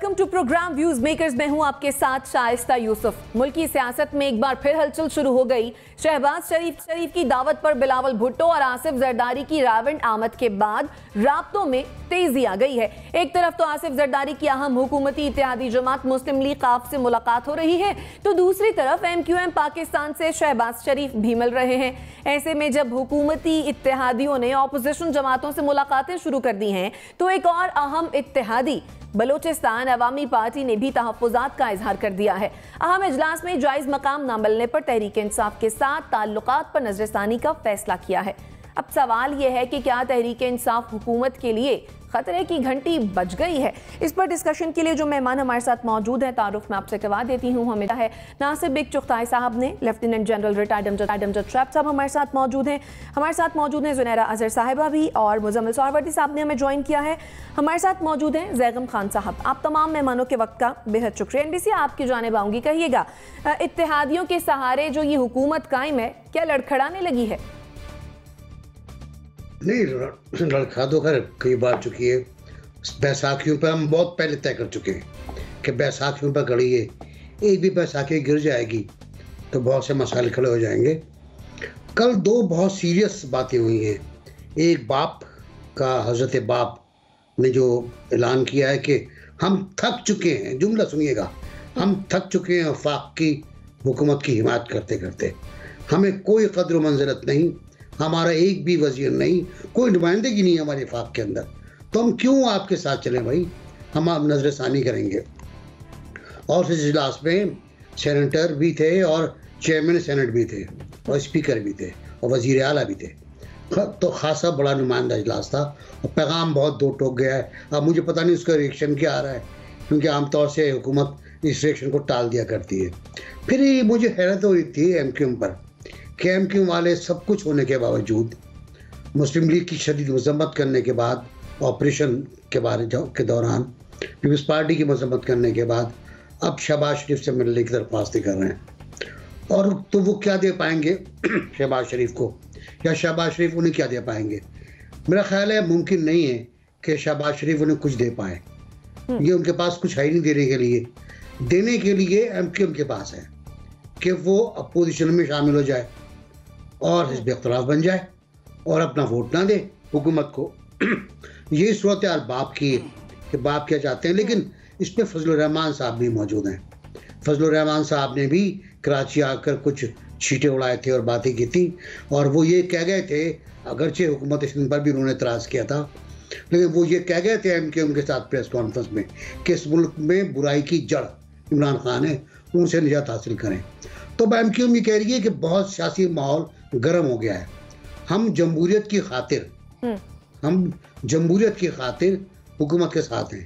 Welcome to programme views makers. मैं हूं आपके साथ शाइस्ता यूसुफ। मुल्की सियासत में एक बार फिर हलचल शुरू हो गई। शहबाज शरीफ की दावत पर बिलावल भुट्टो और आसिफ जरदारी की रावंड आमद के बाद राब्तों में तेजी आ गई है। एक तरफ तो आसिफ जरदारी की अहम हुकूमती इत्तेहादी जमात मुस्लिम लीग काफ से मुलाकात हो रही है, तो दूसरी तरफ MQM पाकिस्तान से शहबाज शरीफ भी मिल रहे हैं। ऐसे में जब हुकूमती इत्तेहादियों ने ऑपोजिशन जमातों से मुलाकातें शुरू कर दी हैं, तो एक और अहम इत्तेहादी बलोचिस्तान अवामी पार्टी ने भी तहफ़्फ़ुज़ात का इजहार कर दिया है। अहम इजलास में जायज़ मकाम न मिलने पर तहरीक इंसाफ के साथ ताल्लुकात पर नजरसानी का फैसला किया है। अब सवाल यह है कि क्या तहरीक इंसाफ हुकूमत के लिए खतरे की घंटी बज गई है? इस पर डिस्कशन के लिए जो मेहमान हमारे साथ मौजूद हैं, तारुफ मैं आपसे करवा देती हूँ। हमें है नासिर बिग चुगताई साहब ने, lieutenant general retired Amjad trap साहब हमारे साथ मौजूद हैं। हमारे साथ मौजूद हैं जुनैरा अजहर साहिबा भी, और मुजम्मिल सोहरावर्दी साहब ने हमें ज्वाइन किया है। हमारे साथ मौजूद हैं जैगम खान साहब। आप तमाम मेहमानों के वक्त का बेहद शुक्रिया। NBC आपकी जानिब आऊँगी, कहिएगा इत्तेहादियों के सहारे जो ये हुकूमत कायम है, क्या लड़खड़ाने लगी है? नहीं, लड़खा तो खैर कई बार चुकी है। बैसाखियों पर हम बहुत पहले तय कर चुके हैं कि बैसाखियों पर खड़ी है, एक भी बैसाखी गिर जाएगी तो बहुत से मसाले खड़े हो जाएंगे। कल दो बहुत सीरियस बातें हुई हैं। एक बाप का, हज़रत बाप ने जो ऐलान किया है कि हम थक चुके हैं, जुमला सुनिएगा, हम थक चुके हैं वफाक की हुकूमत की हिमायत करते करते, हमें कोई कद्र मंजिलत नहीं, हमारा एक भी वजीर नहीं, कोई नुमाइंदगी नहीं हमारे वफाक के अंदर, तो हम क्यों आपके साथ चलें भाई, हम आप नजरसानी करेंगे। और इस इजलास में सेनेटर भी थे और चेयरमैन सेनेट भी थे और स्पीकर भी थे और वजीर आला भी थे, तो खासा बड़ा नुमाइंदा इजलास था और पैगाम बहुत दो टोक गया है। अब मुझे पता नहीं उसका रिएक्शन क्या आ रहा है, क्योंकि आमतौर से हुकूमत इस रिएक्शन को टाल दिया करती है। फिर मुझे हैरत हो रही थी MQM पर कि MQM वाले सब कुछ होने के बावजूद, मुस्लिम लीग की शदीद मजम्मत करने के बाद, ऑपरेशन के दौरान पीपल्स पार्टी की मजम्मत करने के बाद, अब शहबाज शरीफ से मिलने की दरख्वास्त कर रहे हैं। और तो वो क्या दे पाएंगे शहबाज शरीफ को, या शहबाज शरीफ उन्हें क्या दे पाएंगे? मेरा ख्याल है मुमकिन नहीं है कि शहबाज शरीफ उन्हें कुछ दे पाए। ये उनके पास कुछ है ही नहीं देने के लिए। देने के लिए MQM के पास है कि वो अपोजिशन में शामिल हो जाए और हिज़्ब इख्तिलाफ बन जाए और अपना वोट ना दे हुकूमत को। ये सूरत हाल बाप की है कि बाप क्या चाहते हैं। लेकिन इस पर फजलुर रहमान साहब भी मौजूद हैं। फजलुर रहमान साहब ने भी कराची आकर कुछ छींटे उड़ाए थे और बातें की थी, और वो ये कह गए थे, अगरचे हुकूमत सिंध पर भी उन्होंने एतराज़ किया था, लेकिन वो ये कह गए थे MQM के साथ प्रेस कॉन्फ्रेंस में कि इस मुल्क में बुराई की जड़ इमरान खान है, उनसे निजात हासिल करें। तो MQM ये कह रही है कि बहुत सियासी माहौल गर्म हो गया है, हम जमहूरियत की खातिर हुकूमत के साथ हैं।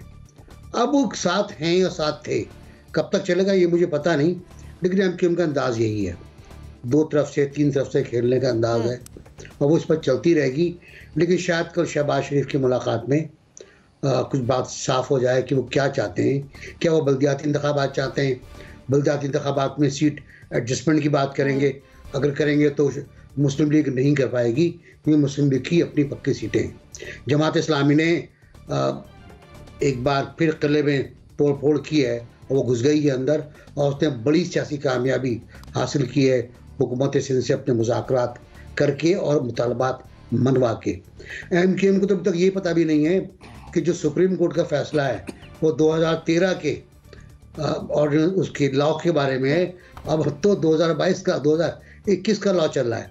अब वो साथ हैं या साथ थे, कब तक चलेगा ये मुझे पता नहीं, लेकिन MQM का अंदाज यही है, दो तरफ से तीन तरफ से खेलने का अंदाज है और वो इस पर चलती रहेगी। लेकिन शायद कल शहबाज शरीफ की मुलाकात में कुछ बात साफ हो जाए कि वो क्या चाहते हैं। क्या वो बल्दियाती इंतखाबात चाहते हैं? बल्दियाती इंतखाबात में सीट एडजस्टमेंट की बात करेंगे, अगर करेंगे तो मुस्लिम लीग नहीं कर पाएगी, क्योंकि मुस्लिम लीग की अपनी पक्की सीटें हैं। जमात इस्लामी ने एक बार फिर किले में तोड़ फोड़ की है और वो घुस गई है अंदर, और उसने बड़ी सियासी कामयाबी हासिल की है हुकूमत सिंध से अपने मुज़ाकरात करके और मुतालबात मनवा के। MQM को तो अभी तक ये पता भी नहीं है कि जो सुप्रीम कोर्ट का फैसला है वो 2013 के और उसके लॉ के बारे में है। अब तो 2022 का 2021 का लॉ चल रहा है,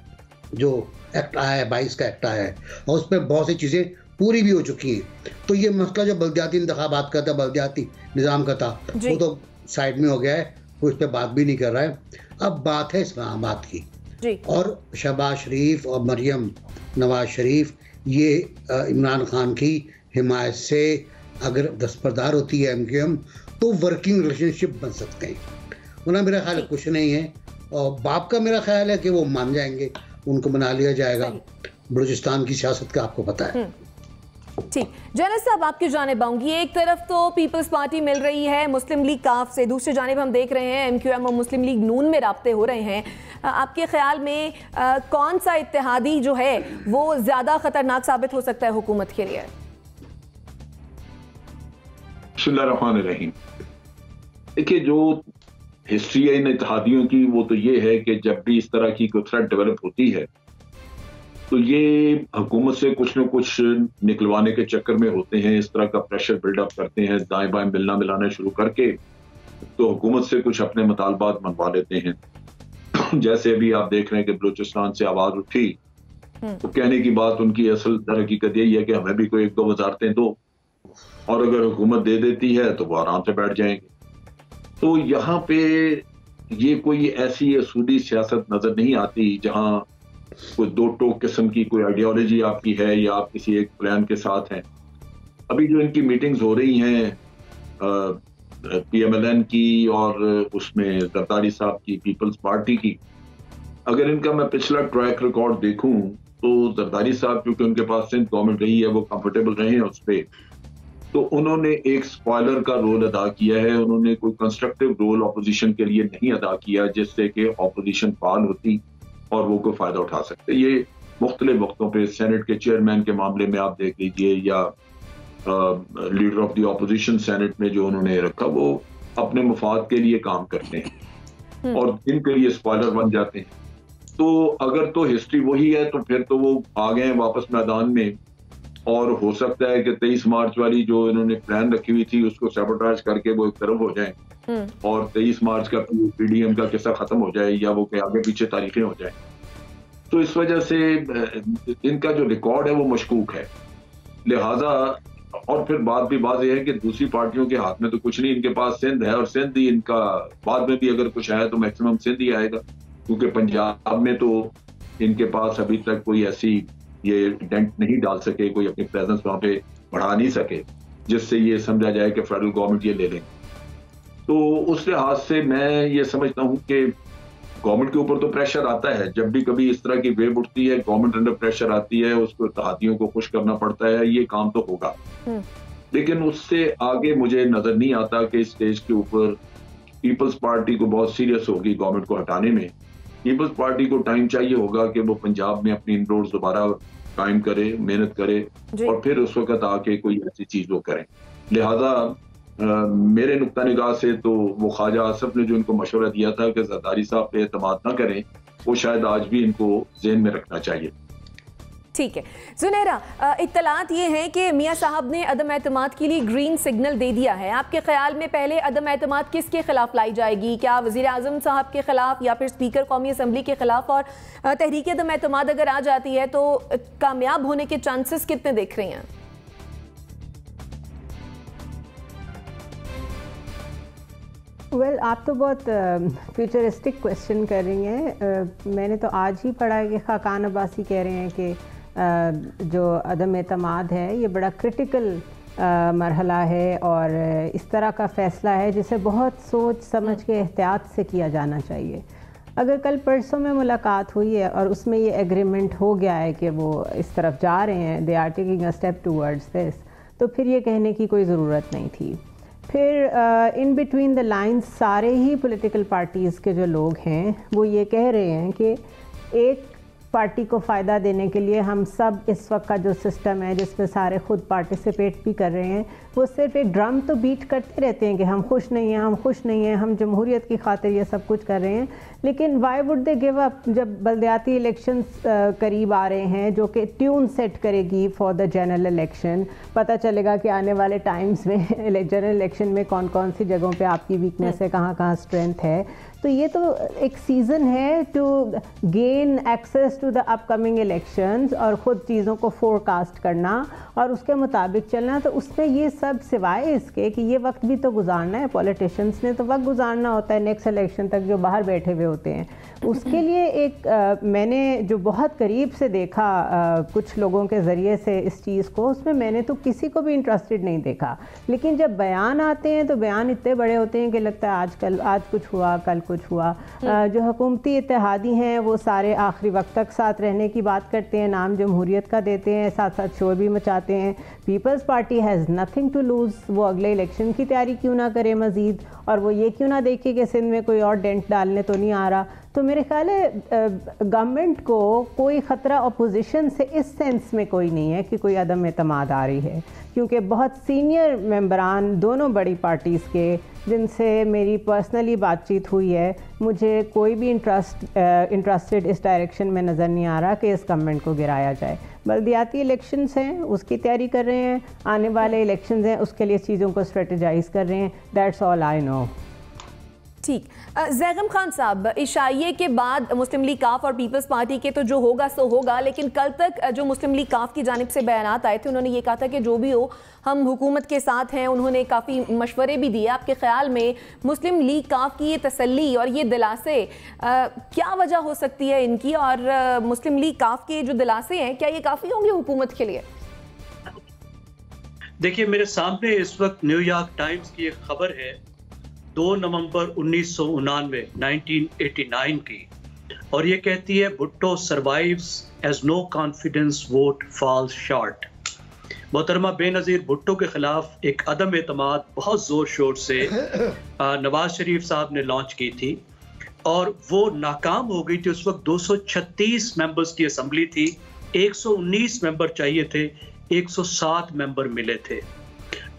जो एक्ट आया है, 22 का एक्ट आया है, और उस पर बहुत सी चीज़ें पूरी भी हो चुकी हैं। तो ये मसला जो बल्दियाती इंतखाबात का था, बल्दियाती निज़ाम का था, वो तो साइड में हो गया है, वो इस पर बात भी नहीं कर रहा है। अब बात है इस्लामाबाद की, और शहबाज शरीफ और मरियम नवाज शरीफ ये इमरान खान की हिमायत से अगर दस्तबरदार होती है MQM, तो वर्किंग रिलेशनशिप बन सकते हैं, वरना मेरा ख्याल कुछ नहीं है। और बाप का मेरा ख्याल है कि वो मान जाएंगे, उनको बना लिया जाएगा। बलूचिस्तान की सियासत का आपको पता है। ठीक, जनरल साहब आपकी जानिब आऊंगी। एक तरफ तो पीपल्स पार्टी मिल रही है मुस्लिम लीग काफ से, दूसरी जानिब हम देख रहे हैं MQM और मुस्लिम लीग नून में राब्ते हो रहे हैं। आपके ख्याल में कौन सा इत्तेहादी जो है वो ज़्यादा खतरनाक साबित हो सकता है हुकूमत के लिए? बिस्मिल्लाहिर्रहमानिर्रहीम। देखिए, जो हिस्ट्री है इन इत्तेहादियों की वो तो ये है कि जब भी इस तरह की कोई थ्रेट डेवलप होती है तो ये हुकूमत से कुछ न कुछ निकलवाने के चक्कर में होते हैं, इस तरह का प्रेशर बिल्डअप करते हैं, दाएं बाएं मिलना मिलाना शुरू करके तो हुकूमत से कुछ अपने मुतालबात मनवा लेते हैं। जैसे अभी आप देख रहे हैं कि बलूचिस्तान से आवाज उठी तो कहने की बात उनकी असल हकीकत यही है कि हमें भी कोई 1-2 वजारतें दो, और अगर हुकूमत दे देती है तो वो आराम से बैठ जाएंगे। तो यहाँ पे ये कोई ऐसी असूली सियासत नजर नहीं आती जहां कोई दो टोक किस्म की कोई आइडियोलॉजी आपकी है या आप किसी एक प्लान के साथ हैं। अभी जो इनकी मीटिंग्स हो रही हैं PMLN की और उसमें जरदारी साहब की पीपल्स पार्टी की, अगर इनका मैं पिछला ट्रैक रिकॉर्ड देखूं तो जरदारी साहब क्योंकि उनके पास सिंध गवर्नमेंट रही है, वो कंफर्टेबल रहे हैं उस पर, तो उन्होंने एक स्पॉइलर का रोल अदा किया है। उन्होंने कोई कंस्ट्रक्टिव रोल ऑपोजिशन के लिए नहीं अदा किया जिससे कि ऑपोजिशन फाल होती और वो कोई फायदा उठा सकते। ये मुख्तलिफ वक्तों पे सेनेट के चेयरमैन के मामले में आप देख लीजिए या leader of the opposition senate में जो उन्होंने रखा, वो अपने मुफाद के लिए काम करते हैं और इनके लिए स्पॉइलर बन जाते हैं। तो अगर तो हिस्ट्री वही है तो फिर तो वो आ गए हैं वापस मैदान में, और हो सकता है कि 23 मार्च वाली जो इन्होंने प्लान रखी हुई थी उसको सैबोटाज करके वो एक तरफ हो जाए और 23 मार्च का PDM का किस्सा खत्म हो जाए या वो आगे पीछे तारीखें हो जाए। तो इस वजह से इनका जो रिकॉर्ड है वो मशकूक है। लिहाजा और फिर बात भी बात यह है कि दूसरी पार्टियों के हाथ में तो कुछ नहीं, इनके पास सिंध है और सिंध ही इनका बाद में भी अगर कुछ आया तो मैक्सिमम सिंध ही आएगा, क्योंकि पंजाब में तो इनके पास अभी तक कोई ऐसी ये डेंट नहीं डाल सके, कोई अपनी प्रेजेंस वहां पे बढ़ा नहीं सके जिससे ये समझा जाए कि फेडरल गवर्नमेंट ये ले लेंगे। तो उस लिहाज से मैं ये समझता हूं कि गवर्नमेंट के ऊपर तो प्रेशर आता है, जब भी कभी इस तरह की वेव उठती है गवर्नमेंट अंडर प्रेशर आती है, उसको इत्तेहादियों को खुश करना पड़ता है, ये काम तो होगा। लेकिन उससे आगे मुझे नजर नहीं आता कि इस स्टेज के ऊपर पीपल्स पार्टी को बहुत सीरियस होगी गवर्नमेंट को हटाने में। पीपल्स पार्टी को टाइम चाहिए होगा कि वो पंजाब में अपनी इनरोड्स दोबारा कायम करे, मेहनत करे और फिर उस वक्त आके कोई ऐसी चीज वो करें। लिहाजा मेरे नुक्ता निगाह से तो वो ख्वाजा आसफ ने जो इनको मशवरा दिया था कि जरदारी साहब पे एतमाद ना करें, वो शायद आज भी इनको ज़हन में रखना चाहिए। ठीक है जुनेरा, इत्तलात ये है कि मियाँ साहब ने अदम एतमाद के लिए ग्रीन सिग्नल दे दिया है। आपके ख्याल में पहले अदम एतमाद किसके खिलाफ लाई जाएगी? क्या वज़ीर आज़म साहब के खिलाफ या फिर स्पीकर कौमी असम्बली के खिलाफ? और तहरीक अदम एतमाद अगर आ जाती है तो कामयाब होने के चांसेस कितने देख रही हैं? आप तो बहुत फ्यूचरिस्टिक क्वेश्चन कर रही हैं। मैंने तो आज ही पढ़ा है कि खाकान अब्बासी कह रहे हैं कि जो अदम एतमाद है ये बड़ा क्रिटिकल मरहला है और इस तरह का फ़ैसला है जिसे बहुत सोच समझ के एहतियात से किया जाना चाहिए। अगर कल परसों में मुलाकात हुई है और उसमें ये एग्रीमेंट हो गया है कि वो इस तरफ जा रहे हैं, they are taking a step towards this, तो फिर ये कहने की कोई ज़रूरत नहीं थी। फिर इन बिटवीन द लाइंस सारे ही पॉलिटिकल पार्टीज़ के जो लोग हैं वो ये कह रहे हैं कि एक पार्टी को फ़ायदा देने के लिए हम सब इस वक्त का जो सिस्टम है जिसमें सारे खुद पार्टिसिपेट भी कर रहे हैं, वो सिर्फ एक ड्रम तो बीट करते रहते हैं कि हम खुश नहीं हैं, हम खुश नहीं हैं, हम जमहूरियत की खातिर ये सब कुछ कर रहे हैं। लेकिन why would they give up जब बल्दियाती इलेक्शंस करीब आ रहे हैं जो कि ट्यून सेट करेगी फॉर द जनरल इलेक्शन। पता चलेगा कि आने वाले टाइम्स में जनरल इलेक्शन में कौन कौन सी जगहों पे आपकी वीकनेस है, कहाँ कहाँ स्ट्रेंथ है। तो ये तो एक सीज़न है to gain access to the upcoming elections और ख़ुद चीज़ों को फोरकास्ट करना और उसके मुताबिक चलना। तो उसमें ये सब सिवाय इसके कि ये वक्त भी तो गुजारना है, पॉलिटिशियंस ने तो वक्त गुजारना होता है नेक्स्ट इलेक्शन तक जो बाहर बैठे हुए होते हैं। उसके लिए एक मैंने जो बहुत करीब से देखा कुछ लोगों के ज़रिए से इस चीज़ को, उसमें मैंने तो किसी को भी इंटरेस्टेड नहीं देखा। लेकिन जब बयान आते हैं तो बयान इतने बड़े होते हैं कि लगता है आज कुछ हुआ, कल कुछ हुआ। जो हुकूमती इत्तेहादी हैं वो सारे आखिरी वक्त तक साथ रहने की बात करते हैं, नाम जमहूरियत का देते हैं, साथ साथ शोर भी मचाते हैं। Peoples Party has nothing to lose, वो अगले इलेक्शन की तैयारी क्यों ना करे मज़ीद, और वो ये क्यों ना देखे कि सिंध में कोई और डेंट डालने तो नहीं आ रहा। तो मेरे ख्याल है गवर्नमेंट को कोई ख़तरा अपोजिशन से इस सेंस में कोई नहीं है कि कोई अदम एतमाद आ रही है, क्योंकि बहुत सीनियर मेंबरान दोनों बड़ी पार्टीज़ के जिनसे मेरी पर्सनली बातचीत हुई है, मुझे कोई भी इंटरेस्टेड इस डायरेक्शन में नज़र नहीं आ रहा कि इस गवर्नमेंट को गिराया जाए। बल्दियाती इलेक्शंस हैं, उसकी तैयारी कर रहे हैं, आने वाले इलेक्शंस हैं, उसके लिए चीज़ों को स्ट्रेटजाइज कर रहे हैं। That's all I know. ठीक, ज़ैगम खान साहब, इशाइये के बाद मुस्लिम लीग काफ और पीपल्स पार्टी के तो जो होगा सो होगा, लेकिन कल तक जो मुस्लिम लीग काफ की जानिब से बयानात आए थे, उन्होंने ये कहा था कि जो भी हो हम हुकूमत के साथ हैं। उन्होंने काफ़ी मशवरे भी दिए। आपके ख्याल में मुस्लिम लीग काफ की ये तसल्ली और ये दिलासे क्या वजह हो सकती है इनकी, और मुस्लिम लीग काफ के जो दिलासे हैं क्या ये काफ़ी होंगे हुकूमत के लिए? देखिए, मेरे सामने इस वक्त न्यूयॉर्क टाइम्स की एक खबर है 2 नवंबर 1989 की, और ये कहती है Bhutto survives as no confidence vote falls short. मोहतरमा बेनज़ीर भुट्टो के खिलाफ एक अदम एतमाद बहुत जोर शोर से नवाज शरीफ साहब ने लॉन्च की थी, और वो नाकाम हो गई थी। उस वक्त 236 मेंबर्स की असम्बली थी, 119 मेंबर चाहिए थे, 107 मेंबर मिले थे,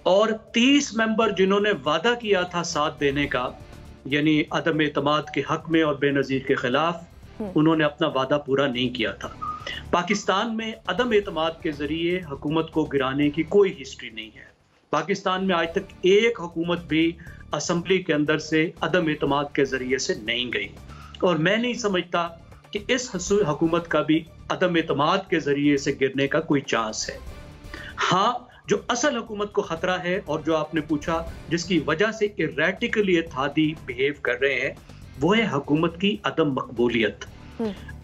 और 30 मेंबर जिन्होंने वादा किया था साथ देने का, यानी अदम एतमाद के हक में और बेनज़ीर के खिलाफ, उन्होंने अपना वादा पूरा नहीं किया था। पाकिस्तान में अदम एतमाद के जरिए हुकूमत को गिराने की कोई हिस्ट्री नहीं है। पाकिस्तान में आज तक एक हुकूमत भी असम्बली के अंदर से अदम एतमाद के जरिए से नहीं गई, और मैं नहीं समझता कि इस हुकूमत का भी अदम एतमाद के जरिए से गिरने का कोई चांस है। हाँ, जो असल हुकूमत को खतरा है, और जो आपने पूछा जिसकी वजह से इरेटिकली इत्तेहादी बिहेव कर रहे हैं, वो है हुकूमत की अदम मकबूलियत।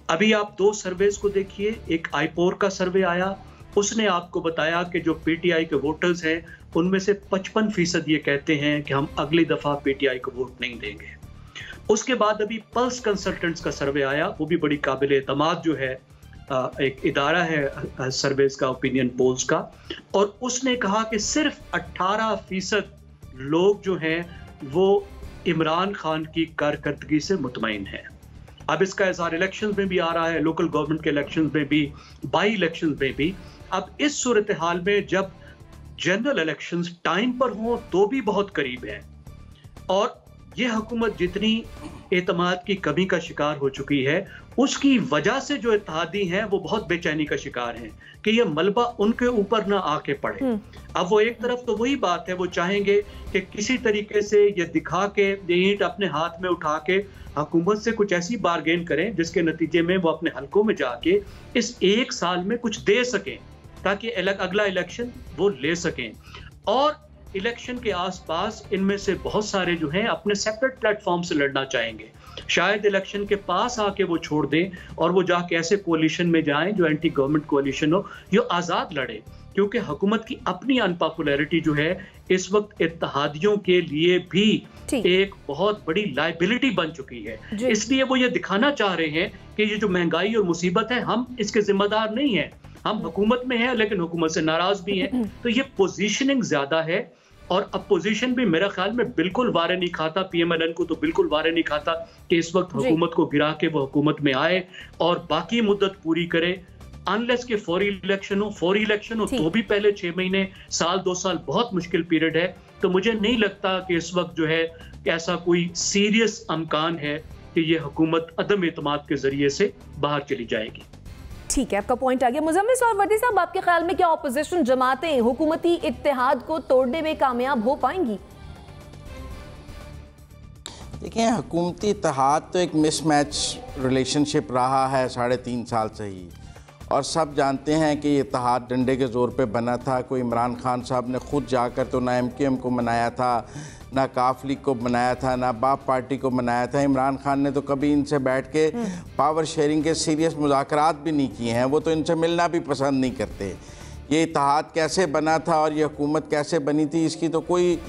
अभी आप 2 सर्वेस को देखिए। एक आईपोर का सर्वे आया, उसने आपको बताया कि जो पीटीआई के वोटर्स हैं उनमें से 55% ये कहते हैं कि हम अगली दफा पीटीआई को वोट नहीं देंगे। उसके बाद अभी पल्स कंसल्टेंट्स का सर्वे आया, वो भी बड़ी काबिल एतमाद जो है एक इदारा है सर्वेस का, ओपिनियन पोल्स का, और उसने कहा कि सिर्फ 18% लोग जो हैं वो इमरान खान की कारकर्दगी से मुतमईन हैं। अब इसका इज़हार इलेक्शंस में भी आ रहा है, लोकल गवर्नमेंट के इलेक्शंस में भी, बाई इलेक्शंस में भी। अब इस सूरत हाल में जब जनरल इलेक्शंस टाइम पर हों तो भी बहुत करीब है, और ये हुकूमत जितनी एतमाद की कमी का शिकार हो चुकी है, उसकी वजह से जो इत्तेहादी हैं वो बहुत बेचैनी का शिकार हैं कि ये मलबा उनके ऊपर ना आके पड़े। अब वो एक तरफ तो वही बात है, वो चाहेंगे कि किसी तरीके से ये दिखा के, ये ईंट अपने हाथ में उठा के हुकूमत से कुछ ऐसी बारगेन करें जिसके नतीजे में वो अपने हलकों में जाके इस 1 साल में कुछ दे सकें, ताकि अगला इलेक्शन वो ले सकें। और इलेक्शन के आसपास इनमें से बहुत सारे जो हैं अपने सेपरेट प्लेटफॉर्म से लड़ना चाहेंगे। शायद इलेक्शन के पास आके वो छोड़ दें और वो जाके ऐसे कोalition में जाएं जो एंटी गवर्नमेंट कोalition हो, जो आज़ाद लड़े, क्योंकि हुकूमत की अपनी अनपॉपुलैरिटी जो है इस वक्त इत्तेहादियों के लिए भी एक बहुत बड़ी लायबिलिटी बन चुकी है। इसलिए वो ये दिखाना चाह रहे हैं कि ये जो महंगाई और मुसीबत है, हम इसके जिम्मेदार नहीं हैं, हम हुकूमत में हैं लेकिन हुकूमत से नाराज भी हैं। तो ये पोजीशनिंग ज्यादा है, और अपोजिशन भी मेरा ख्याल में बिल्कुल वारे नहीं खाता, पीएमएलएन को तो बिल्कुल वारे नहीं खाता कि इस वक्त हुकूमत को गिरा के वो हुकूमत में आए और बाकी मुद्दत पूरी करे, अनलेस के फौरी इलेक्शन हो तो भी पहले 6 महीने, साल 2 साल बहुत मुश्किल पीरियड है। तो मुझे नहीं लगता कि इस वक्त जो है ऐसा कोई सीरियस अमकान है कि ये हुकूमत अदम एतमाद के जरिए से बाहर चली जाएगी। ठीक है, आपका पॉइंट आ गया। मुजम्मिल सौरवर्दी साहब, आपके ख्याल में क्या ऑपोजिशन जमातें हुकूमती इत्तेहाद को तोड़ने में कामयाब हो पाएंगी? देखिए, हुकूमती इत्तेहाद तो एक मिसमैच रिलेशनशिप रहा है 3.5 साल से ही, और सब जानते हैं कि ये इत्तेहाद डंडे के ज़ोर पे बना था। कोई इमरान खान साहब ने खुद जाकर तो ना MQM को मनाया था, ना काफ लीग को बनाया था, ना बाप पार्टी को बनाया था। इमरान खान ने तो कभी इनसे बैठ के पावर शेयरिंग के सीरियस मुज़ाकरात भी नहीं किए हैं, वो तो इनसे मिलना भी पसंद नहीं करते। ये इत्तेहाद कैसे बना था और ये हुकूमत कैसे बनी थी, इसकी तो कोई,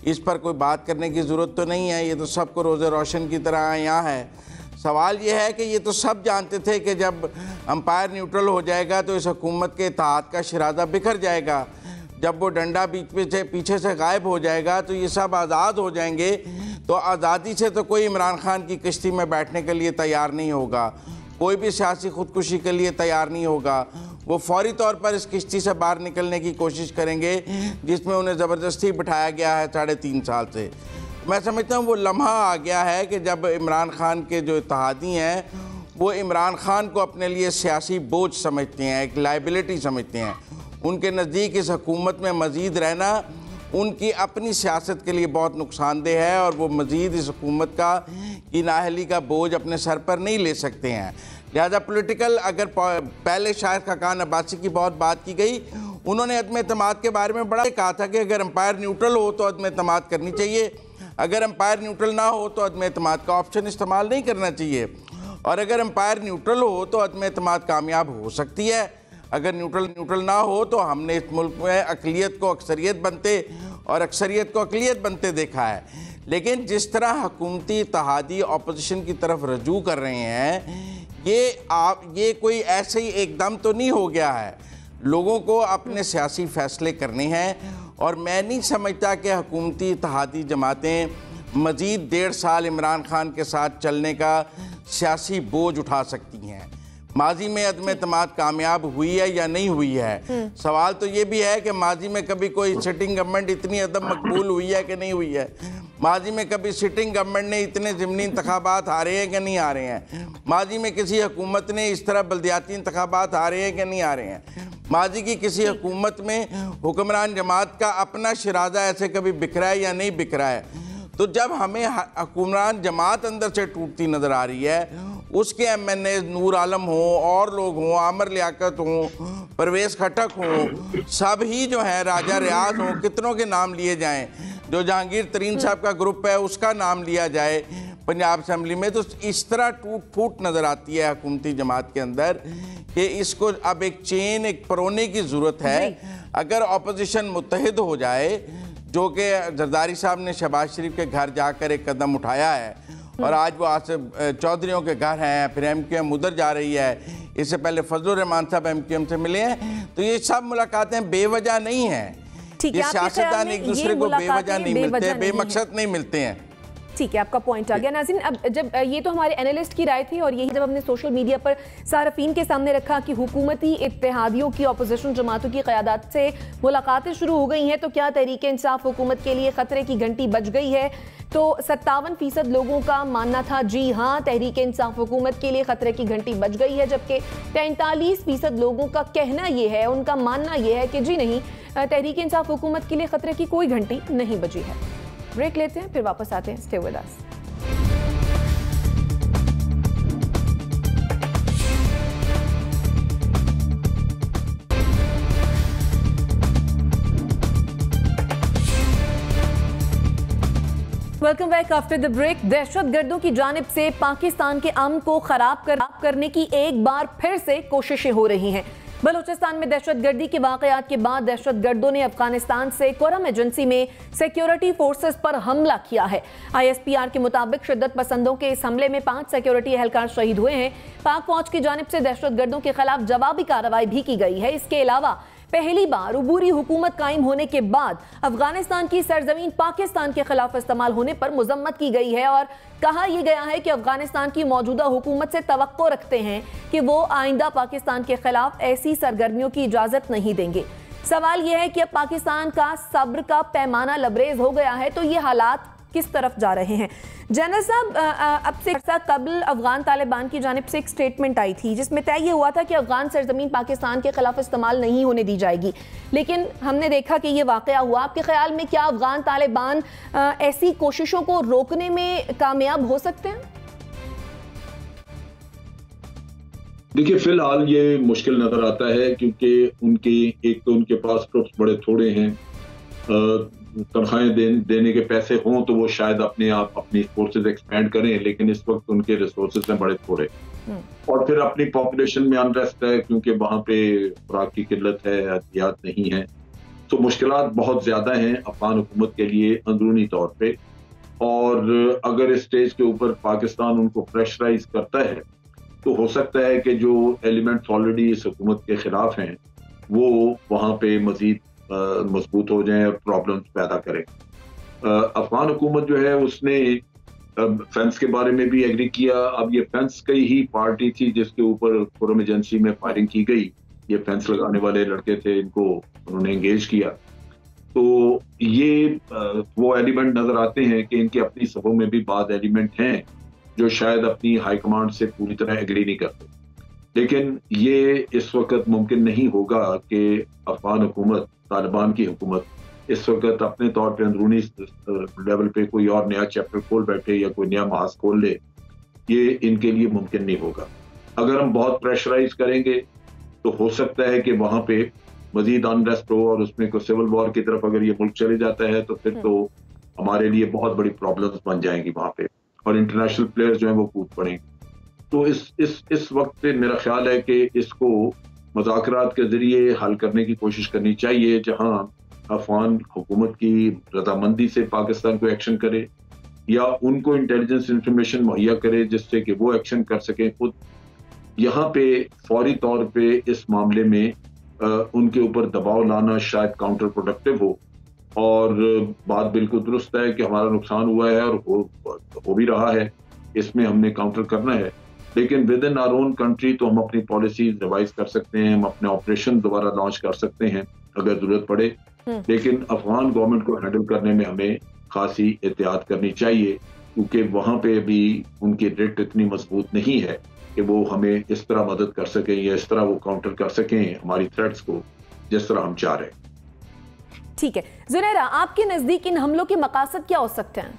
इस पर कोई बात करने की ज़रूरत तो नहीं है। ये तो सबको रोज़े रोशन की तरह यहाँ है। सवाल ये है कि ये तो सब जानते थे कि जब अंपायर न्यूट्रल हो जाएगा तो इस हुकूमत के इत्तेहाद का शराजा बिखर जाएगा। जब वो डंडा पीछे से गायब हो जाएगा तो ये सब आज़ाद हो जाएंगे। तो आज़ादी से तो कोई इमरान खान की किश्ती में बैठने के लिए तैयार नहीं होगा, कोई भी सियासी खुदकुशी के लिए तैयार नहीं होगा। वो फौरी तौर पर इस किश्ती से बाहर निकलने की कोशिश करेंगे जिसमें उन्हें ज़बरदस्ती बिठाया गया है 3.5 साल से। मैं समझता हूँ वो लम्हा आ गया है कि जब इमरान खान के जो इत्तेहादी हैं वो इमरान खान को अपने लिए सियासी बोझ समझते हैं, एक लाइबिलिटी समझते हैं। उनके नज़दीक इस हुकूमत में मज़ीद रहना उनकी अपनी सियासत के लिए बहुत नुकसानदेह है और वो मज़ीद इस हुकूमत की नाअहली का बोझ अपने सर पर नहीं ले सकते हैं। लिहाजा पॉलिटिकल, अगर पहले शायद खाकान अब्बासी की बहुत बात की गई, उन्होंने अदम एतमाद के बारे में बड़ा कहा था कि अगर एम्पायर न्यूट्रल हो तो अदम एतमाद करनी चाहिए, अगर एम्पायर न्यूट्रल ना हो तो अदम एतमाद का ऑप्शन इस्तेमाल नहीं करना चाहिए, और अगर एम्पायर न्यूट्रल हो तो अदम एतमाद कामयाब हो सकती है। अगर न्यूट्रल ना हो तो हमने इस मुल्क में अक़लियत को अक्सरियत बनते और अक्सरियत को अक़लियत बनते देखा है। लेकिन जिस तरह हुकूमती इत्तेहादी अपोजिशन की तरफ रजू कर रहे हैं, ये कोई ऐसे ही एकदम तो नहीं हो गया है। लोगों को अपने सियासी फ़ैसले करने हैं और मैं नहीं समझता कि हुकूमती इत्तेहादी जमातें मज़ीद 1.5 साल इमरान खान के साथ चलने का सियासी बोझ उठा सकती हैं। माजी में अदम एतमाद कामयाब हुई है या नहीं हुई है। सवाल तो ये भी है कि माजी में कभी कोई सिटिंग गवर्नमेंट इतनी अदम मकबूल हुई है कि नहीं हुई है। माजी में कभी सिटिंग गवर्नमेंट ने इतने ज़िमनी इंतखाबात हारे हैं कि नहीं हारे हैं। माजी में किसी हुकूमत ने इस तरह बल्दियाती इंतखाबात हारे हैं कि नहीं हारे हैं। माजी की किसी हुकूमत में हुक्मरान जमात का अपना शराजा ऐसे कभी बिखरा है या नहीं बिखरा है। तो जब हमें हुक्मरान जमात अंदर से टूटती नज़र आ रही है, उसके MNA नूर आलम हों और लोग हों, आमर लियाकत हों, परवेज़ खटक हों, सब ही जो है राजा रियाज हों, कितनों के नाम लिए जाएं, जो जहांगीर तरीन साहब का ग्रुप है उसका नाम लिया जाए पंजाब असम्बली में, तो इस तरह टूट फूट नज़र आती है हुकूमती जमात के अंदर कि इसको अब एक चेन, एक परोने की ज़रूरत है। अगर अपोजिशन मुत्तहिद हो जाए, जो कि जरदारी साहब ने शहबाज शरीफ के घर जाकर एक कदम उठाया है और आज वो आसिफ चौधरीयों के घर हैं, फिर MQM उधर जा रही है, इससे पहले फजलुर रहमान साहब MQM से मिले हैं, तो ये सब मुलाकातें बेवजह नहीं हैं। ये सियासतदान एक दूसरे को बेवजह नहीं मिलते, बेमकसद नहीं मिलते हैं। ठीक है, आपका पॉइंट आ गया। नाज़रीन, अब जब ये तो हमारे एनालिस्ट की राय थी और यही जब हमने सोशल मीडिया पर सार्फिन के सामने रखा कि हुकूमती इत्तेहादियों की अपोजिशन जमातों की क़यादत से मुलाकातें शुरू हो गई हैं, तो क्या तहरीक-ए-इंसाफ हुकूमत के लिए ख़तरे की घंटी बज गई है? तो 57% लोगों का मानना था जी हाँ, तहरीक-ए-इंसाफ हुकूमत के लिए ख़तरे की घंटी बज गई है, जबकि 43% लोगों का कहना ये है, उनका मानना ये है कि जी नहीं, तहरीक-ए-इंसाफ हुकूमत के लिए ख़तरे की कोई घंटी नहीं बजी है। ब्रेक लेते हैं, फिर वापस आते हैं। Stay with us. Welcome back after the break. दहशतगर्दों की जानिब से पाकिस्तान के अमन को खराब करने की एक बार फिर से कोशिशें हो रही हैं। बलूचिस्तान में दहशतगर्दी के वाकयात के बाद दहशतगर्दों ने अफगानिस्तान से कोरम एजेंसी में सिक्योरिटी फोर्सेस पर हमला किया है। ISPR के मुताबिक शिद्दत पसंदों के इस हमले में 5 सिक्योरिटी एहलकार शहीद हुए हैं। पाक फौज की जानिब से दहशतगर्दों के खिलाफ जवाबी कार्रवाई भी की गई है। इसके अलावा पहली बार उबूरी हुकूमत कायम होने के बाद अफगानिस्तान की सरजमीन पाकिस्तान के खिलाफ इस्तेमाल होने पर मुजम्मत की गई है और कहा यह गया है कि अफगानिस्तान की मौजूदा हुकूमत से तवक्को रखते हैं कि वो आइंदा पाकिस्तान के खिलाफ ऐसी सरगर्मियों की इजाजत नहीं देंगे। सवाल यह है कि अब पाकिस्तान का सब्र का पैमाना लबरेज हो गया है, तो ये हालात किस तरफ जा रहे हैं? जनरल साहब, अब से कबल अफगान तालिबान की जानिब से एक स्टेटमेंट आई थी जिसमें तय ये हुआ था कि अफगान सरजमीन पाकिस्तान के खिलाफ इस्तेमाल नहीं होने दी जाएगी, लेकिन हमने देखा कि ये वाकया हुआ। आपके ख्याल में क्या अफगान तालिबान ऐसी कोशिशों को रोकने में कामयाब हो सकते हैं? देखिए, फिलहाल ये मुश्किल नजर आता है क्योंकि उनके पास ट्रुप्स बड़े थोड़े हैं। तनख्वाहें देने के पैसे हों तो वो शायद अपनी फोर्सेस एक्सपेंड करें, लेकिन इस वक्त उनके रिसोर्सेज हैं बड़े थोड़े, और फिर अपनी पॉपुलेशन में अनरेस्ट है क्योंकि वहां पे खुराक की किल्लत है, एहतियात नहीं है। तो मुश्किलात बहुत ज्यादा हैं अफगान हुकूमत के लिए अंदरूनी तौर पे, और अगर इस स्टेज के ऊपर पाकिस्तान उनको प्रेशराइज करता है तो हो सकता है कि जो एलिमेंट्स ऑलरेडी इस हुकूमत के खिलाफ हैं वो वहां पे मजीद मजबूत हो जाएं और प्रॉब्लम्स पैदा करें। अफगान हुकूमत जो है उसने फेंस के बारे में भी एग्री किया। अब ये फेंस की ही पार्टी थी जिसके ऊपर फोरम एजेंसी में फायरिंग की गई। ये फेंस लगाने वाले लड़के थे, इनको उन्होंने एंगेज किया। तो ये वो एलिमेंट नजर आते हैं कि इनकी अपनी सभों में भी बाद एलिमेंट हैं जो शायद अपनी हाई कमांड से पूरी तरह एग्री नहीं करते। लेकिन ये इस वक्त मुमकिन नहीं होगा कि अफगान हुकूमत, तालिबान की हुकूमत इस वक्त अपने तौर पे अंदरूनी लेवल पे कोई और नया चैप्टर खोल बैठे या कोई नया महाज खोल ले। ये इनके लिए मुमकिन नहीं होगा। अगर हम बहुत प्रेशराइज करेंगे तो हो सकता है कि वहां पे मजीद अनरेस्ट हो और उसमें कोई सिविल वॉर की तरफ अगर ये मुल्क चले जाता है तो फिर तो हमारे लिए बहुत बड़ी प्रॉब्लम्स बन जाएंगी वहां पे, और इंटरनेशनल प्लेयर्स जो हैं वो कूद पड़ेंगे। तो इस वक्त पे मेरा ख्याल है कि इसको मुज़ाकरात के जरिए हल करने की कोशिश करनी चाहिए, जहां अफगान हुकूमत की रजामंदी से पाकिस्तान को एक्शन करे या उनको इंटेलिजेंस इंफॉर्मेशन मुहैया करे जिससे कि वो एक्शन कर सकें खुद। यहाँ पे फौरी तौर पे इस मामले में उनके ऊपर दबाव लाना शायद काउंटर प्रोडक्टिव हो। और बात बिल्कुल दुरुस्त है कि हमारा नुकसान हुआ है और हो भी रहा है, इसमें हमने काउंटर करना है। लेकिन within our own country तो हम अपनी पॉलिसीज रिवाइज कर सकते हैं, हम अपने ऑपरेशन दोबारा लॉन्च कर सकते हैं अगर जरूरत पड़े। लेकिन अफगान गवर्नमेंट को हैंडल करने में हमें खासी एहतियात करनी चाहिए, क्योंकि वहां पे भी उनकी रिट इतनी मजबूत नहीं है कि वो हमें इस तरह मदद कर सकें या इस तरह वो काउंटर कर सकें हमारी थ्रेट्स को जिस तरह हम चाह रहे हैं। ठीक है जुनैरा, आपके नजदीक इन हमलों के मकासद क्या हो सकते हैं?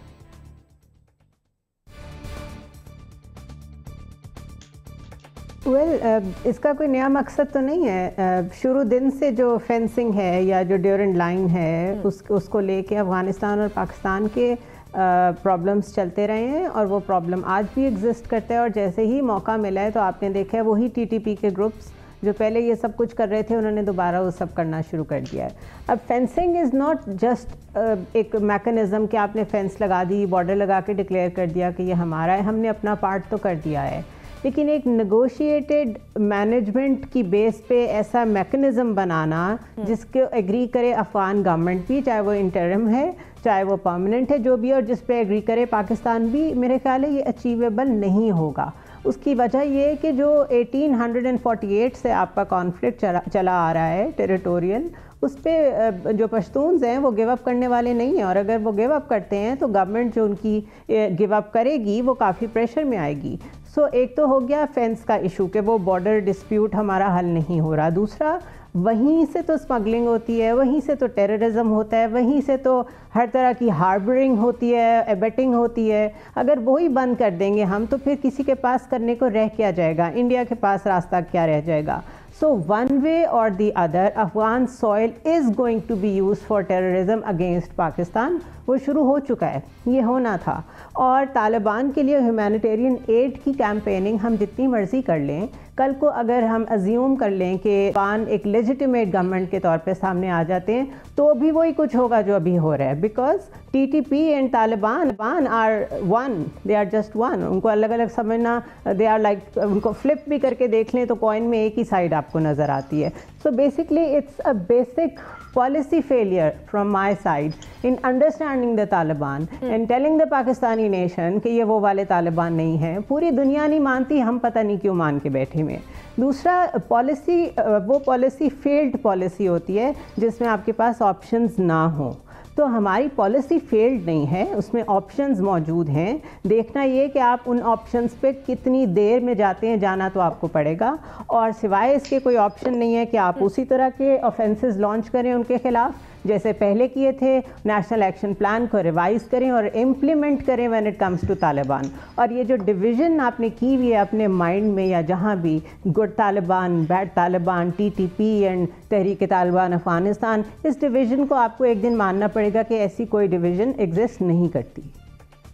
इसका कोई नया मकसद तो नहीं है। शुरू दिन से जो फेंसिंग है या जो ड्यूरेंट लाइन है उसको लेके अफ़गानिस्तान और पाकिस्तान के प्रॉब्लम्स चलते रहे हैं और वो प्रॉब्लम आज भी एग्जिस्ट करता है। और जैसे ही मौका मिला है तो आपने देखा है वही टीटीपी के ग्रुप्स जो पहले ये सब कुछ कर रहे थे उन्होंने दोबारा वो सब करना शुरू कर दिया है। अब फेंसिंग इज़ नॉट जस्ट एक मैकेनिज़्म कि आपने फेंस लगा दी, बॉर्डर लगा के डिक्लेयर कर दिया कि ये हमारा है, हमने अपना पार्ट तो कर दिया है। लेकिन एक नेगोशिएटेड मैनेजमेंट की बेस पे ऐसा मैकेनिज़्म बनाना जिसके एग्री करे अफ़गान गवर्नमेंट भी, चाहे वो इंटरिम है चाहे वो परमानेंट है, जो भी, और जिस पे एग्री करे पाकिस्तान भी, मेरे ख्याल है ये अचीवेबल नहीं होगा। उसकी वजह ये है कि जो 1848 से आपका कॉन्फ्लिक्ट चला आ रहा है टेरिटोरियल, उस पर जो पश्तून्स हैं वो गिव अप करने वाले नहीं हैं। और अगर वो गिव अप करते हैं तो गवर्नमेंट जो उनकी गिव अप करेगी वो काफ़ी प्रेशर में आएगी। सो एक तो हो गया फेंस का इशू कि वो बॉर्डर डिस्प्यूट हमारा हल नहीं हो रहा। दूसरा, वहीं से तो स्मगलिंग होती है, वहीं से तो टेररिज्म होता है, वहीं से तो हर तरह की हार्बरिंग होती है, एबेटिंग होती है। अगर वही बंद कर देंगे हम तो फिर किसी के पास करने को रह क्या जाएगा? इंडिया के पास रास्ता क्या रह जाएगा? So one way or the other, Afghan soil is going to be used for terrorism against Pakistan. वो शुरू हो चुका है, ये होना था। और तालिबान के लिए ह्यूमैनिटेरियन एड की कैंपेनिंग हम जितनी मर्जी कर लें, कल को अगर हम अज्यूम कर लें कि तालिबान एक लेजिटिमेट गवर्नमेंट के तौर पे सामने आ जाते हैं तो भी वही कुछ होगा जो अभी हो रहा है। Because TTP and Taliban are one, they are just one. उनको अलग अलग समझना, दे आर लाइक, उनको फ्लिप भी करके देख लें तो कॉइन में एक ही साइड आपको नज़र आती है। So basically it's a basic policy failure from my side in understanding the Taliban and telling the Pakistani nation कि ये वो वाले तालिबान नहीं हैं। पूरी दुनिया नहीं मानती, हम पता नहीं क्यों मान के बैठे में। दूसरा, पॉलिसी वो पॉलिसी फेल्ड पॉलिसी होती है जिसमें आपके पास ऑप्शंस ना हो। तो हमारी पॉलिसी फेल्ड नहीं है, उसमें ऑप्शंस मौजूद हैं। देखना ये कि आप उन ऑप्शंस पे कितनी देर में जाते हैं, जाना तो आपको पड़ेगा। और सिवाय इसके कोई ऑप्शन नहीं है कि आप उसी तरह के ऑफेंसेस लॉन्च करें उनके खिलाफ जैसे पहले किए थे। नेशनल एक्शन प्लान को रिवाइज करें और इम्प्लीमेंट करें when it comes to Taliban. और ये जो डिवीज़न आपने की हुई है अपने माइंड में या जहाँ भी, good Taliban, bad Taliban, TTP and Tehreek Taliban Afghanistan, इस डिवीज़न को आपको एक दिन मानना पड़ेगा कि ऐसी कोई डिवीज़न एग्जिस्ट नहीं करती।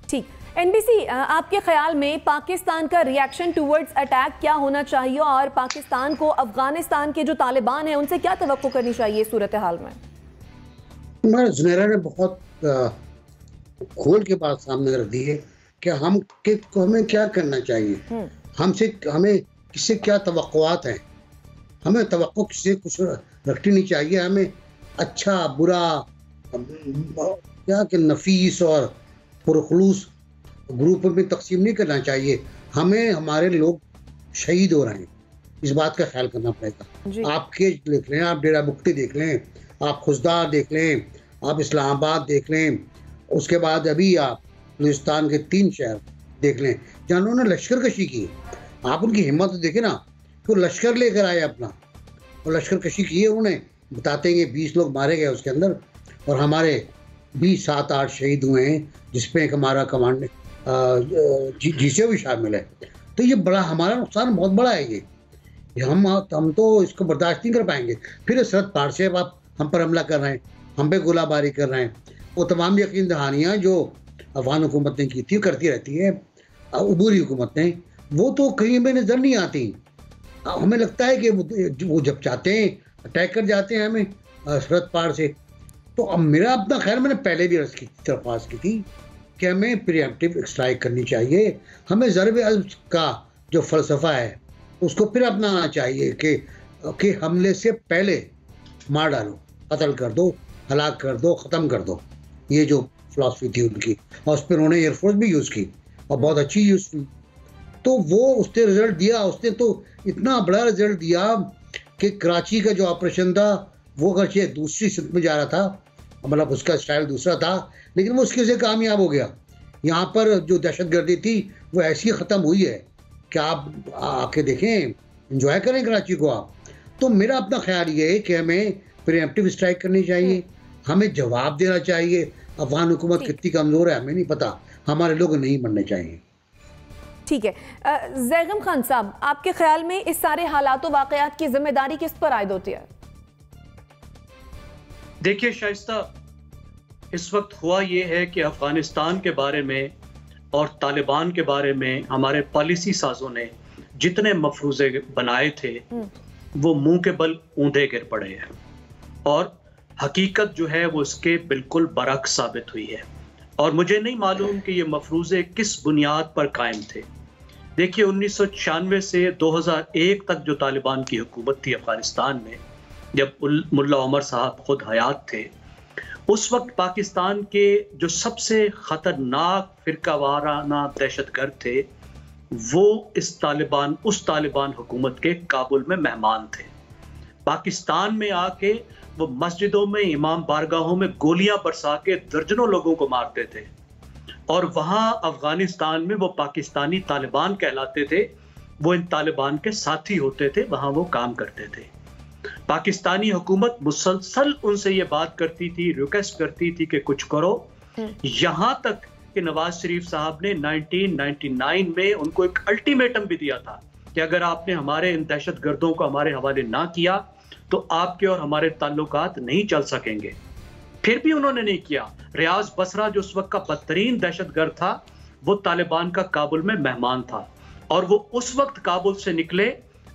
ठीक, NBC, आपके ख्याल में पाकिस्तान का रिएक्शन टूवर्ड्स अटैक क्या होना चाहिए और पाकिस्तान को अफ़गानिस्तान के जो तालिबान हैं उनसे क्या तवक्को करनी चाहिए सूरत हाल में? जुनैरा ने बहुत खोल के बात सामने रख दी है कि हमें क्या करना चाहिए, हमें किससे क्या तवक्कुआत हैं। हमें तवक्को किसी कुछ रखनी नहीं चाहिए। हमें अच्छा बुरा क्या कि नफीस और पुरखलूस ग्रुप में तकसीम नहीं करना चाहिए। हमें हमारे लोग शहीद हो रहे हैं, इस बात का ख्याल करना पड़ेगा। आप केज देख लें, आप डेरा मुक्ति देख लें, आप खुशदार देख लें, आप इस्लामाबाद देख लें, उसके बाद अभी आप बलूचिस्तान के 3 शहर देख लें जहाँ उन्होंने लश्कर कशी की। आप उनकी हिम्मत तो देखें ना कि वो लश्कर लेकर आए अपना, और लश्कर कशी की है उन्होंने। बताते हैं कि 20 लोग मारे गए उसके अंदर, और हमारे 7-8 शहीद हुए हैं, जिसमें एक हमारा कमांडर जीसे भी शामिल है। तो ये बड़ा हमारा नुकसान बहुत बड़ा है। ये हम तो इसको बर्दाश्त नहीं कर पाएंगे। फिर सरहद पार से अब आप हम पर हमला कर रहे हैं, हम पे गोलाबारी कर रहे हैं। वो तमाम यकीन दहानियाँ जो अफगान हुकूमत ने की थी, करती रहती है अबूरी हुकूमत ने, वो तो कहीं में नज़र नहीं आती। हमें लगता है कि वो जब चाहते हैं अटैक कर जाते हैं हमें सरहद पार से। तो अब मेरा अपना खैर, मैंने पहले भी अर्ज़ की दरख्वास्त की थी कि हमें प्रीएम्प्टिव स्ट्राइक करनी चाहिए। हमें ज़रब अज़्ब का जो फ़लसफ़ा है उसको फिर अपनाना चाहिए कि हमले से पहले मार डालो, कत्ल कर दो, हलाक कर दो, ख़त्म कर दो। ये जो फ़िलासफ़ी थी उनकी, और उस पर उन्होंने एयरफोर्स भी यूज़ की और बहुत अच्छी यूज़ की। तो वो उसने रिज़ल्ट दिया, उसने तो इतना बड़ा रिज़ल्ट दिया कि कराची का जो ऑपरेशन था वो अगरचे दूसरी सिमत में जा रहा था, मतलब उसका स्टाइल दूसरा था, लेकिन वो उसकी वजह से कामयाब हो गया। यहाँ पर जो दहशतगर्दी थी वो ऐसी ख़त्म हुई है कि आप आके देखें, इंजॉय करें कराची को आप। तो मेरा अपना ख्याल ये है कि हमें प्रीएम्प्टिव स्ट्राइक करनी चाहिए, हमें जवाब देना चाहिए। अफगान हुकूमत कितनी कमज़ोर है हमें नहीं पता, हमारे लोग नहीं मरने चाहिए। ठीक है, ज़ैगम खान साहब, आपके ख्याल में इस सारे हालात वाक़यात की जिम्मेदारी किस पर आयद होती है? देखिए शाइस्ता, इस वक्त हुआ ये है कि अफगानिस्तान के बारे में और तालिबान के बारे में हमारे पॉलिसी साजों ने जितने मफरूज़े बनाए थे वो मुंह के बल ऊंधे गिर पड़े हैं, और हकीकत जो है वो इसके बिल्कुल बरअक्स साबित हुई है। और मुझे नहीं मालूम कि ये मफरूज़े किस बुनियाद पर कायम थे। देखिए 1996 से 2001 तक जो तालिबान की हुकूमत थी अफगानिस्तान में, जब मुल्ला उमर साहब खुद हयात थे, उस वक्त पाकिस्तान के जो सबसे ख़तरनाक फ़िरकावाराना दहशतगर्द थे वो उस तालिबान हुकूमत के काबुल में मेहमान थे। पाकिस्तान में आके वो मस्जिदों में, इमाम बारगाहों में गोलियां बरसा के दर्जनों लोगों को मारते थे, और वहाँ अफगानिस्तान में वो पाकिस्तानी तालिबान कहलाते थे। वो इन तालिबान के साथी होते थे, वहाँ वो काम करते थे। पाकिस्तानी हुकूमत मुसलसल उनसे ये बात करती थी, रिक्वेस्ट करती थी कि कुछ करो। यहाँ तक कि नवाज शरीफ साहब ने 1999 में उनको एक अल्टीमेटम भी दिया था कि अगर आपने हमारे इन दहशतगर्दों को हमारे हवाले ना किया तो आपके और हमारे ताल्लुकात नहीं चल सकेंगे। फिर भी उन्होंने नहीं किया। रियाज बसरा जो उस वक्त का बदतरीन दहशतगर्द था, वो तालिबान का काबुल में मेहमान था, और वो उस वक्त काबुल से निकले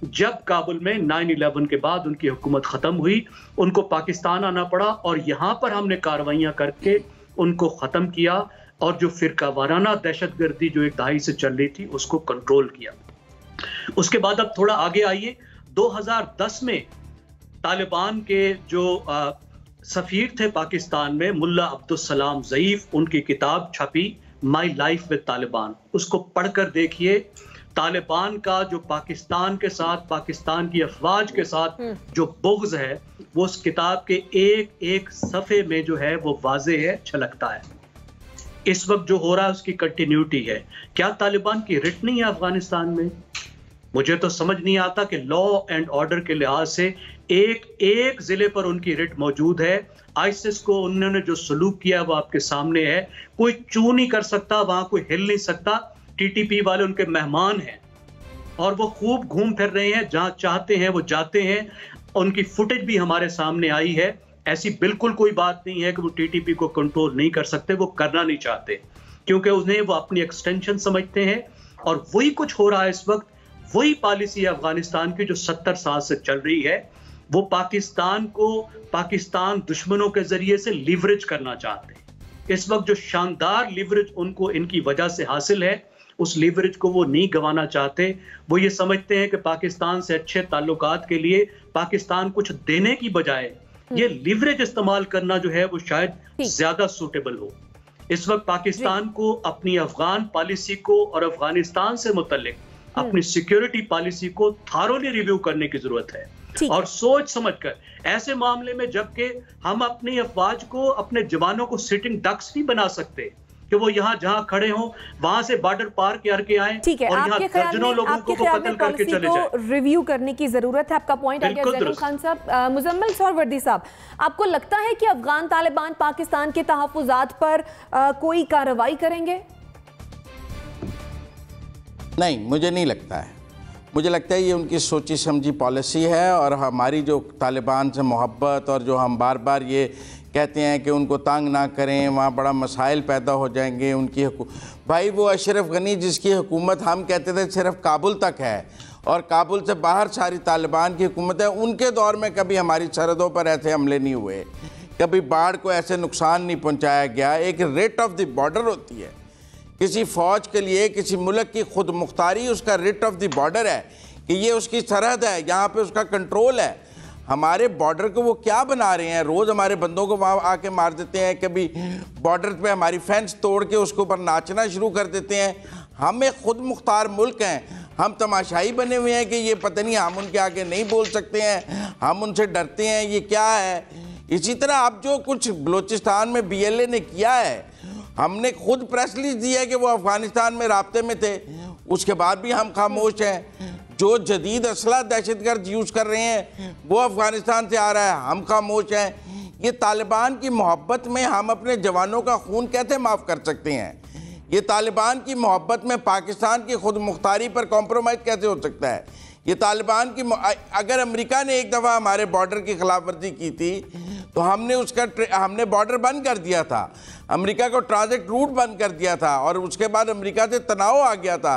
जब काबुल में 9/11 के बाद उनकी हुकूमत ख़त्म हुई, उनको पाकिस्तान आना पड़ा, और यहाँ पर हमने कार्रवाइयाँ करके उनको ख़त्म किया, और जो फ़िरकावाराना दहशतगर्दी जो एक दहाई से चल रही थी उसको कंट्रोल किया। उसके बाद अब थोड़ा आगे आइए, 2010 में तालिबान के जो सफ़ीर थे पाकिस्तान में, मुल्ला अब्दुल सलाम ज़ईफ़, उनकी किताब छपी माई लाइफ विद तालिबान। उसको पढ़कर देखिए, तालिबान का जो पाकिस्तान के साथ, पाकिस्तान की अफवाज के साथ जो बुग़्ज़ है, वो उस किताब के एक एक सफ़े में जो है वो वाज़े है, छलकता है। इस वक्त जो हो रहा है उसकी कंटिन्यूटी है। क्या तालिबान की रिट नहीं है अफगानिस्तान में? मुझे तो समझ नहीं आता कि लॉ एंड ऑर्डर के लिहाज से एक एक जिले पर उनकी रिट मौजूद है। आईसिस को उन्होंने जो सलूक किया वो आपके सामने है। कोई चू नहीं कर सकता, वहां कोई हिल नहीं सकता। टीटीपी वाले उनके मेहमान हैं और वो खूब घूम फिर रहे हैं, जहां चाहते हैं वो जाते हैं। उनकी फुटेज भी हमारे सामने आई है। ऐसी बिल्कुल कोई बात नहीं है कि वो टीटीपी को कंट्रोल नहीं कर सकते, वो करना नहीं चाहते, क्योंकि उन्हें वो अपनी एक्सटेंशन समझते हैं। और वही कुछ हो रहा है इस वक्त, वही पॉलिसी है अफगानिस्तान की जो 70 साल से चल रही है। वो पाकिस्तान को पाकिस्तान दुश्मनों के जरिए से लीवरेज करना चाहते हैं। इस वक्त जो शानदार लीवरेज उनको इनकी वजह से हासिल है, उस लीवरेज को वो नहीं गंवाना चाहते। वो ये समझते हैं कि पाकिस्तान से अच्छे ताल्लुकात के लिए पाकिस्तान कुछ देने की बजाय ये लीवरेज इस्तेमाल करना जो है वो शायद ज्यादा सूटेबल हो। इस वक्त पाकिस्तान को अपनी अफगान पॉलिसी को और अफगानिस्तान से मुतल्लिक अपनी सिक्योरिटी पॉलिसी को थारोली रिव्यू करने की जरूरत है और सोच समझकर ऐसे मामले में, जबकि हम अपनी अफवाज को, अपने जवानों को सिटिंग डक्स नहीं बना सकते कि वो यहाँ जहाँ खड़े हों वहां से बॉर्डर पार करके आए और यहाँ दर्जनों लोगों को कत्ल करके चले जाए। रिव्यू करने की जरूरत है, आपका पॉइंट आ गया ज़ैनुल खान साहब। मुजम्मिल सोहरावर्दी साहब, आपको लगता है कि अफगान तालिबान पाकिस्तान के तहफ़्फ़ुज़ात पर कोई कार्रवाई करेंगे? नहीं, मुझे नहीं लगता है। मुझे लगता है ये उनकी सोची समझी पॉलिसी है और हमारी जो तालिबान से मोहब्बत और जो हम बार बार ये कहते हैं कि उनको तंग ना करें, वहाँ बड़ा मसाइल पैदा हो जाएंगे उनकी भाई वो अशरफ गनी जिसकी हुकूमत हम कहते थे सिर्फ काबुल तक है और काबुल से बाहर सारी तालिबान की हुकूमत है, उनके दौर में कभी हमारी सरहदों पर ऐसे हमले नहीं हुए, कभी बाढ़ को ऐसे नुकसान नहीं पहुँचाया गया। एक रेट ऑफ द बॉर्डर होती है किसी फ़ौज के लिए, किसी मुल्क की खुद मुख्तारी उसका रेट ऑफ द बॉर्डर है कि ये उसकी सरहद है, यहाँ पे उसका कंट्रोल है। हमारे बॉर्डर को वो क्या बना रहे हैं, रोज़ हमारे बंदों को वहाँ आके मार देते हैं, कभी बॉर्डर पे हमारी फेंस तोड़ के उसके ऊपर नाचना शुरू कर देते हैं। हम एक खुद मुख्तार मुल्क हैं, हम तमाशाई बने हुए हैं कि ये पता नहीं हम उनके आगे नहीं बोल सकते हैं, हम उनसे डरते हैं, ये क्या है। इसी तरह अब जो कुछ बलूचिस्तान में BLA ने किया है, हमने खुद प्रेस रिलीज दी है कि वो अफ़गानिस्तान में राब्ते में थे, उसके बाद भी हम खामोश हैं। जो जदीद असला दहशतगर्द यूज़ कर रहे हैं वो अफ़गानिस्तान से आ रहा है, हम खामोश हैं। ये तालिबान की मोहब्बत में हम अपने जवानों का खून कैसे माफ़ कर सकते हैं? ये तालिबान की मोहब्बत में पाकिस्तान की खुद मुख्तारी पर कॉम्प्रोमाइज़ कैसे हो सकता है? ये तालिबान की अगर अमेरिका ने एक दफ़ा हमारे बॉर्डर की खिलाफ वर्जी की थी तो हमने बॉर्डर बंद कर दिया था, अमेरिका को ट्रांजिट रूट बंद कर दिया था और उसके बाद अमेरिका से तनाव आ गया था।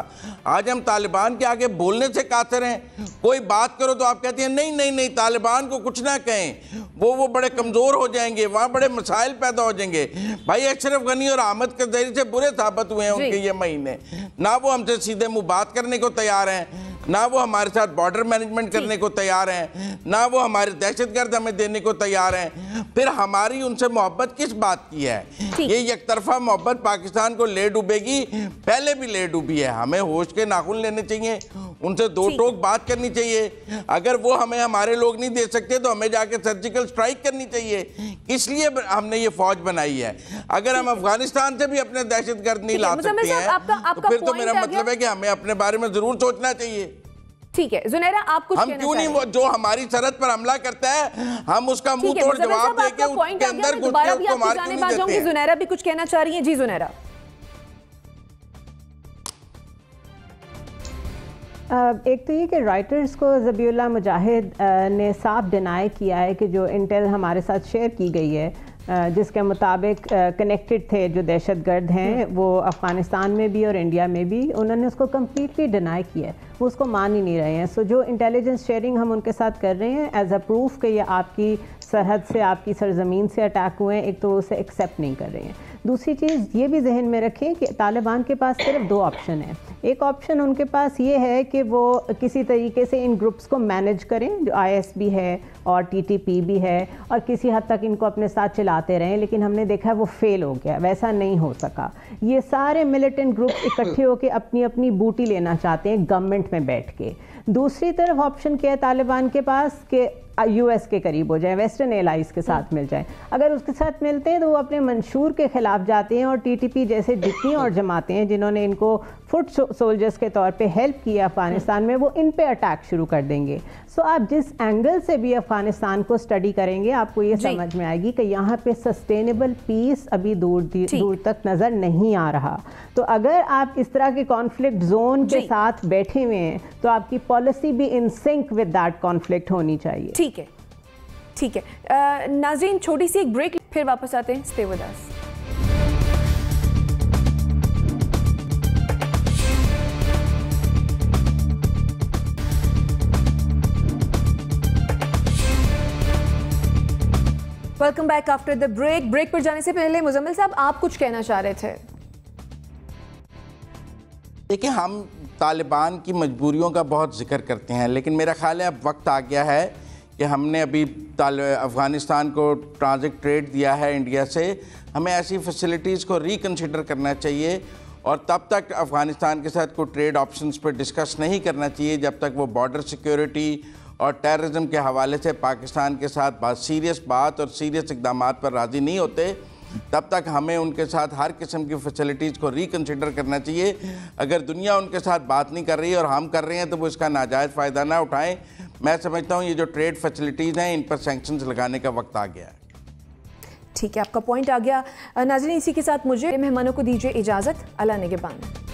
आज हम तालिबान के आगे बोलने से कातर हैं। कोई बात करो तो आप कहते हैं नहीं नहीं नहीं तालिबान को कुछ ना कहें, वो बड़े कमज़ोर हो जाएंगे, वहाँ बड़े मसाइल पैदा हो जाएंगे। भाई अशरफ गनी और अहमद करज़ई से बुरे साबित हुए हैं उनके ये महीने, ना वो हमसे सीधे मुँह बात करने को तैयार हैं, ना वो हमारे साथ बॉर्डर मैनेजमेंट करने को तैयार हैं, ना वो हमारे दहशतगर्द हमें देने को तैयार हैं। फिर हमारी उनसे मोहब्बत किस बात की है? ये एक तरफा मोहब्बत पाकिस्तान को ले डूबेगी, पहले भी ले डूबी है। हमें होश के नाखून लेने चाहिए, उनसे दो टोक बात करनी चाहिए। अगर वो हमें हमारे लोग नहीं दे सकते तो हमें जाके सर्जिकल स्ट्राइक करनी चाहिए। इसलिए हमने ये फौज बनाई है। अगर हम अफगानिस्तान से भी अपने दहशतगर्द नहीं ला सकते हैं तो फिर तो मेरा मतलब है कि हमें अपने बारे में जरूर सोचना चाहिए। ठीक है जुनैरा, आप कुछ हम क्यों नहीं, जो हमारी सरहद पर हमला करता है हम उसका मुंह तोड़ जवाब देके उसके अंदर घुस के उसको मार क्यों नहीं देते हैं? जुनैरा भी कुछ कहना चाह रही है। जी जुनैरा। एक तो ये कि राइटर्स को ज़बीउल्लाह मुजाहिद ने साफ डिनाई किया है कि जो इंटेल हमारे साथ शेयर की गई है जिसके मुताबिक कनेक्टेड थे जो दहशतगर्द हैं वो अफ़गानिस्तान में भी और इंडिया में भी, उन्होंने उसको कम्प्लीटली डिनाई किया है, वो उसको मान ही नहीं रहे हैं। सो जो इंटेलिजेंस शेयरिंग हम उनके साथ कर रहे हैं एज अ प्रूफ कि ये आपकी सरहद से, आपकी सरजमीन से अटैक हुए हैं, एक तो उसे एक्सेप्ट नहीं कर रहे हैं। दूसरी चीज़ ये भी जहन में रखें कि तालिबान के पास सिर्फ दो ऑप्शन है। एक ऑप्शन उनके पास ये है कि वो किसी तरीके से इन ग्रुप्स को मैनेज करें, जो IS भी है और TTP भी है, और किसी हद तक इनको अपने साथ चलाते रहें, लेकिन हमने देखा है वो फेल हो गया, वैसा नहीं हो सका। ये सारे मिलिटेंट ग्रुप इकट्ठे होकर अपनी अपनी बूटी लेना चाहते हैं गवर्नमेंट में बैठ के। दूसरी तरफ ऑप्शन क्या है तालिबान के पास कि US के करीब हो जाए, वेस्टर्न एलाइज के साथ मिल जाए। अगर उसके साथ मिलते हैं तो वो अपने मंशूर के खिलाफ जाते हैं और TTP जैसे जितनी और जमातें हैं जिन्होंने इनको फुट सोल्जर्स के तौर पे हेल्प किया अफगानिस्तान में, वो इन पे अटैक शुरू कर देंगे। सो आप जिस एंगल से भी अफगानिस्तान को स्टडी करेंगे आपको ये समझ में आएगी कि यहाँ पे सस्टेनेबल पीस अभी दूर तक नज़र नहीं आ रहा। तो अगर आप इस तरह के कॉन्फ्लिक्ट जोन के साथ बैठे हुए हैं तो आपकी पॉलिसी भी in sync with that conflict होनी चाहिए। ठीक है, ठीक है। नाज़रीन छोटी सी एक ब्रेक, फिर वापस आते हैं। Stay with us. Welcome back after the break. Break पर जाने से पहले मुजम्मिल साहब आप कुछ कहना चाह रहे थे। देखिए हम तालिबान की मजबूरियों का बहुत जिक्र करते हैं, लेकिन मेरा ख्याल है अब वक्त आ गया है कि हमने अभी अफ़गानिस्तान को ट्रांजिट ट्रेड दिया है इंडिया से, हमें ऐसी फैसिलिटीज़ को रिकन्सिडर करना चाहिए और तब तक अफ़गानिस्तान के साथ कोई ट्रेड ऑप्शंस पर डिस्कस नहीं करना चाहिए जब तक वो बॉर्डर सिक्योरिटी और टेररिज्म के हवाले से पाकिस्तान के साथ सीरियस बात और सीरियस इक़दामात पर राज़ी नहीं होते। तब तक हमें उनके साथ हर किस्म की फैसिलिटीज़ को रिकन्सिडर करना चाहिए। अगर दुनिया उनके साथ बात नहीं कर रही है और हम कर रहे हैं तो वो इसका नाजायज़ फ़ायदा ना उठाएं। मैं समझता हूँ ये जो ट्रेड फैसिलिटीज़ हैं इन पर सैंक्शंस लगाने का वक्त आ गया है। ठीक है, आपका पॉइंट आ गया। नाज़रीन, इसी के साथ मुझे मेहमानों को दीजिए इजाज़त। अल्लाह निगहबान।